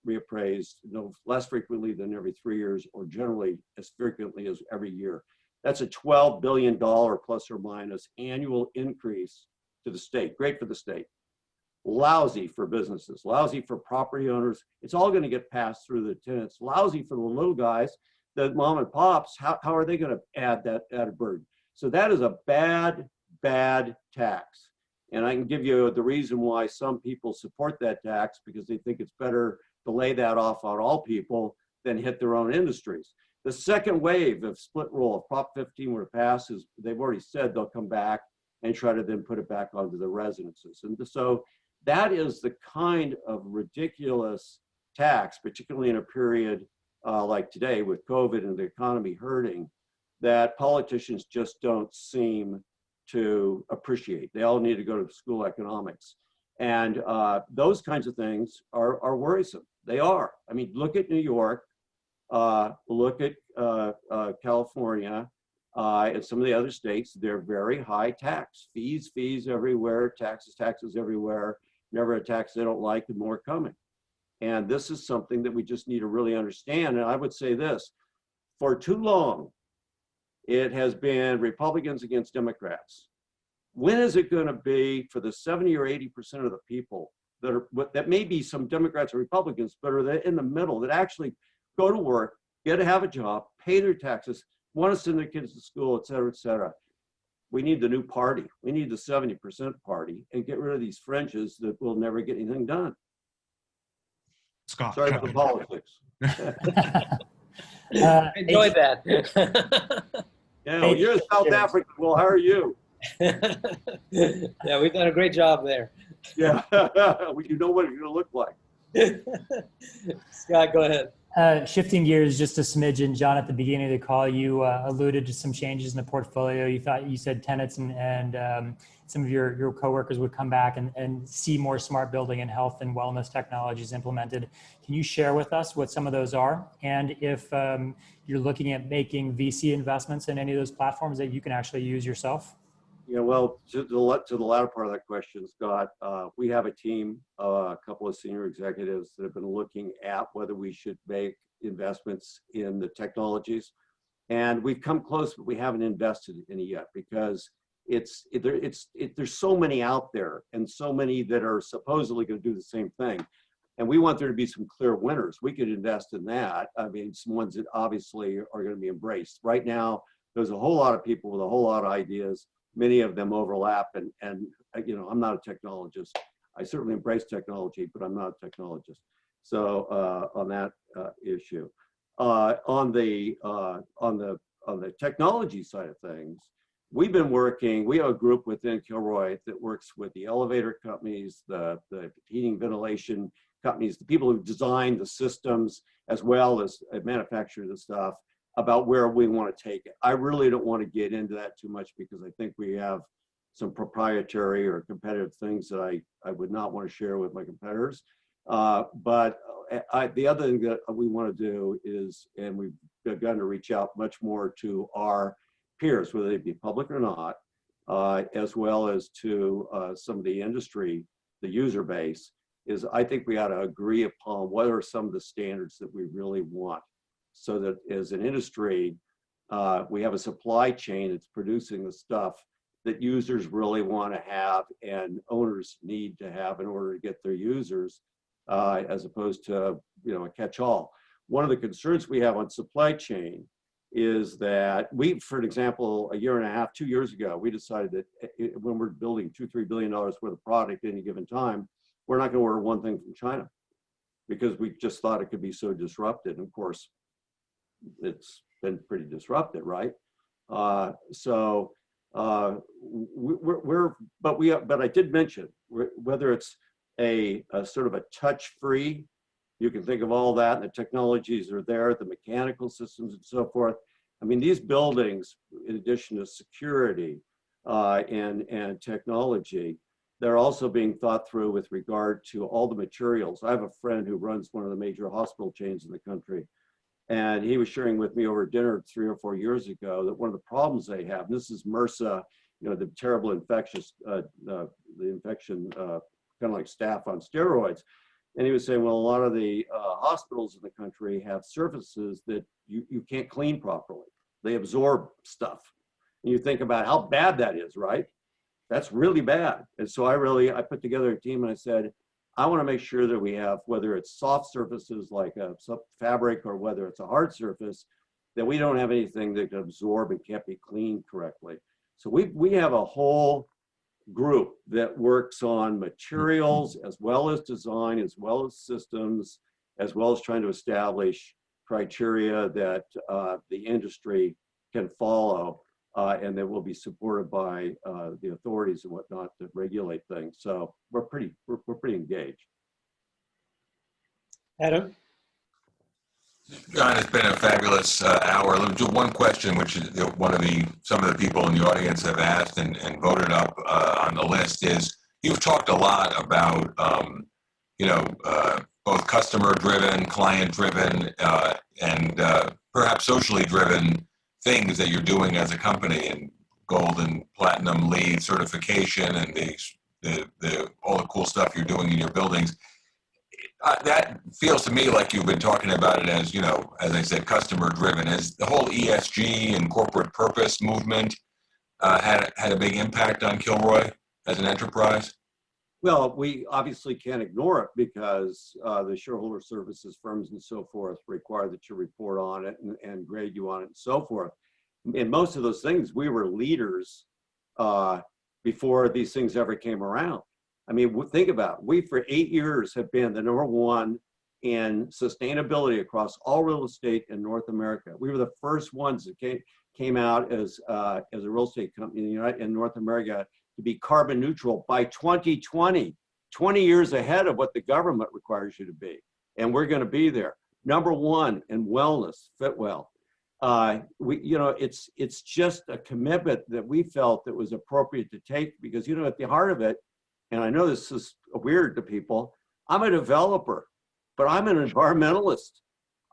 reappraised no less frequently than every 3 years, or generally as frequently as every year. That's a $12 billion plus or minus annual increase to the state. Great for the state. Lousy for businesses, lousy for property owners. It's all going to get passed through the tenants. Lousy for the little guys, the mom and pops. How are they going to add that added burden? So that is a bad, bad tax. And I can give you the reason why some people support that tax, because they think it's better to lay that off on all people than hit their own industries. The second wave of split roll, if Prop 15 were to pass, is they've already said they'll come back and try to then put it back onto the residences. And so that is the kind of ridiculous tax, particularly in a period like today with COVID and the economy hurting, that politicians just don't seem to appreciate. They all need to go to school of economics. And those kinds of things are worrisome. They are. I mean, look at New York, look at California, and some of the other states. They're very high tax. Fees everywhere, taxes everywhere, never a tax they don't like, and more coming. And this is something that we just need to really understand. And I would say this, for too long, it has been Republicans against Democrats. When is it going to be for the 70 or 80% of the people that may be some Democrats or Republicans, but are in the middle, that actually go to work, get to have a job, pay their taxes, want to send their kids to school, et cetera, et cetera? We need the new party. We need the 70% party, and get rid of these fringes that will never get anything done. Scott, sorry for the politics. Enjoyed that. Yeah, well, you're in South Africa. Well, how are you? Yeah, we've done a great job there. Yeah, you know what it's going to look like. Scott, go ahead. Shifting gears just a smidgen, John, at the beginning of the call, you alluded to some changes in the portfolio. You said tenants and some of your coworkers would come back and see more smart building and health and wellness technologies implemented. Can you share with us what some of those are? And if you're looking at making VC investments in any of those platforms that you can actually use yourself? Yeah, well, to the latter part of that question, Scott, we have a team, a couple of senior executives that have been looking at whether we should make investments in the technologies. And we've come close, but we haven't invested in it yet, because there's so many out there and so many that are supposedly going to do the same thing. And we want there to be some clear winners. We could invest in that. I mean, some ones that obviously are going to be embraced. Right now, there's a whole lot of people with a whole lot of ideas. Many of them overlap, and I'm not a technologist. I certainly embrace technology, but I'm not a technologist. So on that issue, on the technology side of things, we've been working. We have a group within Kilroy that works with the elevator companies, the heating ventilation companies, the people who design the systems, as well as manufacture the stuff, about where we want to take it. I really don't want to get into that too much, because I think we have some proprietary or competitive things that I would not want to share with my competitors. But the other thing that we want to do is, and we've begun to reach out much more to our peers, whether they be public or not, as well as to some of the industry, the user base, is I think we ought to agree upon what are some of the standards that we really want, so that as an industry, we have a supply chain that's producing the stuff that users really want to have and owners need to have in order to get their users, as opposed to, a catch-all. One of the concerns we have on supply chain is that we, for example, a year and a half, 2 years ago, we decided that when we're building $2-3 billion worth of product at any given time, we're not going to order one thing from China because we just thought it could be so disrupted. And of course, it's been pretty disrupted, right? But I did mention whether it's a sort of a touch-free, you can think of all that, and the technologies are there, the mechanical systems and so forth. I mean, these buildings, in addition to security and technology, they're also being thought through with regard to all the materials. I have a friend who runs one of the major hospital chains in the country, and he was sharing with me over dinner 3 or 4 years ago that one of the problems they have, and this is MRSA, the terrible infectious, the infection, kind of like staph on steroids. And he was saying, well, a lot of the hospitals in the country have surfaces that you can't clean properly. They absorb stuff. And you think about how bad that is, right? That's really bad. And so I put together a team and I said, I want to make sure that we have, whether it's soft surfaces like a fabric or whether it's a hard surface, that we don't have anything that can absorb and can't be cleaned correctly. So we have a whole group that works on materials as well as design, as well as systems, as well as trying to establish criteria that the industry can follow and that will be supported by the authorities and whatnot to regulate things. So we're pretty engaged. Adam? John, it's been a fabulous hour. Let me do one question, which is some of the people in the audience have asked and voted up on the list is, you've talked a lot about, both customer-driven, client-driven, and perhaps socially-driven things that you're doing as a company, and gold and platinum LEED certification and all the cool stuff you're doing in your buildings. That feels to me like you've been talking about it as, as I said, customer driven. Has the whole ESG and corporate purpose movement had a big impact on Kilroy as an enterprise? Well, we obviously can't ignore it because the shareholder services firms and so forth require that you report on it and grade you on it and so forth. And most of those things, we were leaders before these things ever came around. I mean, think about it. We, for 8 years, have been the #1 in sustainability across all real estate in North America. We were the first ones that came out as a real estate company in North America to be carbon neutral by 2020, 20 years ahead of what the government requires you to be. And we're going to be there. #1 in wellness, Fitwell. It's just a commitment that we felt that was appropriate to take because, at the heart of it, and I know this is weird to people, I'm a developer, but I'm an environmentalist.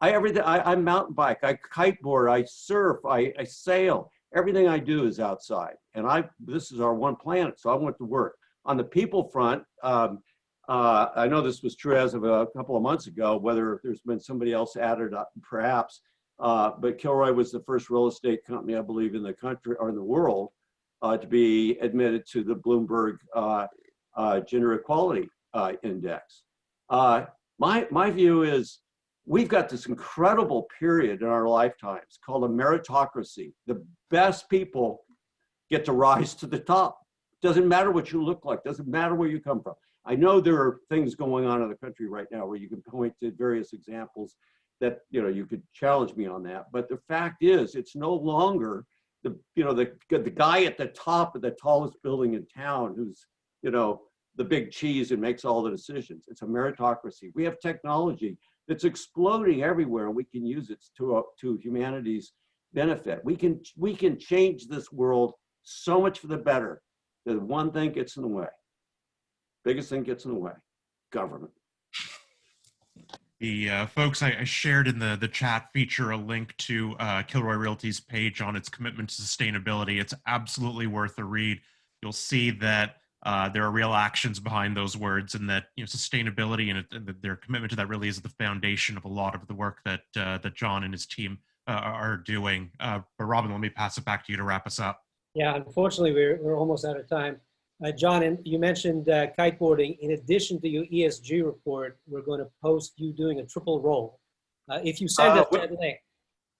I mountain bike, I kiteboard, I surf, I sail. Everything I do is outside. And this is our one planet, so I went to work. On the people front, I know this was true as of a couple of months ago, whether there's been somebody else added up, perhaps, but Kilroy was the first real estate company, I believe, in the country or in the world to be admitted to the Bloomberg Gender Equality Index. My view is we've got this incredible period in our lifetimes called a meritocracy. The best people get to rise to the top. Doesn't matter what you look like, doesn't matter where you come from. I know there are things going on in the country right now where you can point to various examples that, you could challenge me on that. But the fact is, it's no longer the guy at the top of the tallest building in town who's, the big cheese and makes all the decisions. It's a meritocracy. We have technology that's exploding everywhere, and we can use it to humanity's benefit. We can change this world so much for the better. The one thing gets in the way. Biggest thing gets in the way: government. The folks I shared in the chat feature a link to Kilroy Realty's page on its commitment to sustainability. It's absolutely worth a read. You'll see that there are real actions behind those words, and that sustainability and their commitment to that really is the foundation of a lot of the work that John and his team are doing. But Robin, let me pass it back to you to wrap us up. Yeah, unfortunately, we're almost out of time. John, and you mentioned kiteboarding. In addition to your ESG report, we're going to post you doing a triple roll. If you send us that link.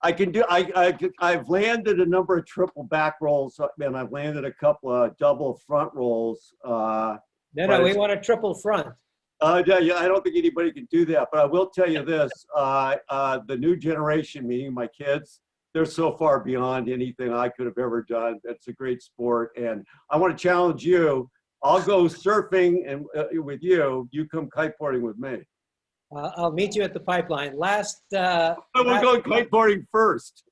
I can do. I've landed a number of triple back rolls, and I've landed a couple of double front rolls. No, we want a triple front. Yeah, I don't think anybody can do that. But I will tell you this: the new generation, meaning my kids, they're so far beyond anything I could have ever done. It's a great sport, and I want to challenge you. I'll go surfing and with you. You come kiteboarding with me. I'll meet you at the pipeline. We're going kiteboarding first.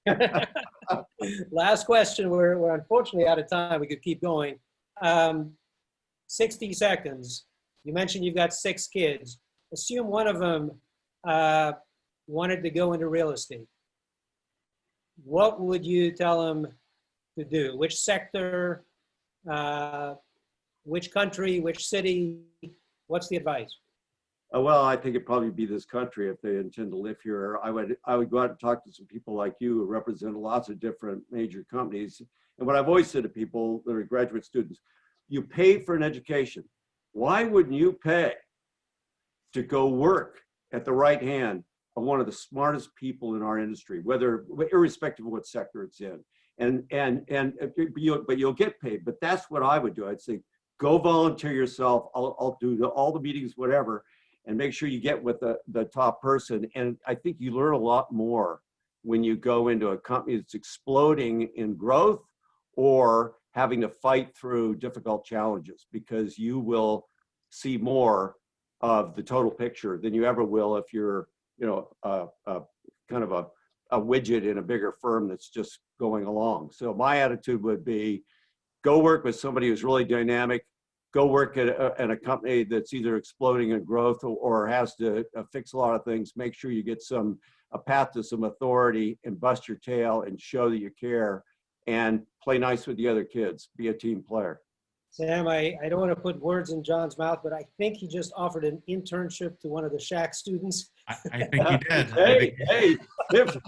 Last question. We're unfortunately out of time. We could keep going. 60 seconds. You mentioned you've got 6 kids. Assume one of them wanted to go into real estate. What would you tell them to do? Which sector, which country, which city? What's the advice? Well, I think it'd probably be this country if they intend to live here. I would go out and talk to some people like you who represent lots of different major companies. And what I've always said to people that are graduate students, you pay for an education. Why wouldn't you pay to go work at the right hand of one of the smartest people in our industry, irrespective of what sector it's in? But you'll get paid. But that's what I would do. I'd say, go volunteer yourself. I'll do all the meetings, whatever, and make sure you get with the top person. And I think you learn a lot more when you go into a company that's exploding in growth or having to fight through difficult challenges, because you will see more of the total picture than you ever will if you're, kind of a widget in a bigger firm that's just going along. So my attitude would be, go work with somebody who's really dynamic. Go work at a company that's either exploding in growth or has to fix a lot of things. Make sure you get a path to some authority and bust your tail and show that you care, and play nice with the other kids. Be a team player. Sam, I don't want to put words in John's mouth, but I think he just offered an internship to one of the Schack students. I think he did.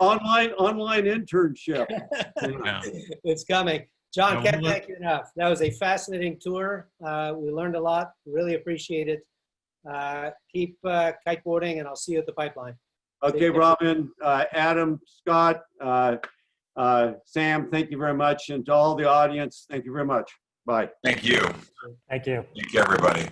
Online internship. Yeah. It's coming. John, Yeah, can't thank you enough. That was a fascinating tour. We learned a lot. Really appreciate it. Keep kiteboarding, and I'll see you at the pipeline. Okay, Robin, Adam, Scott, Sam, thank you very much. And to all the audience, thank you very much. Bye. Thank you. Thank you. Thank you, everybody.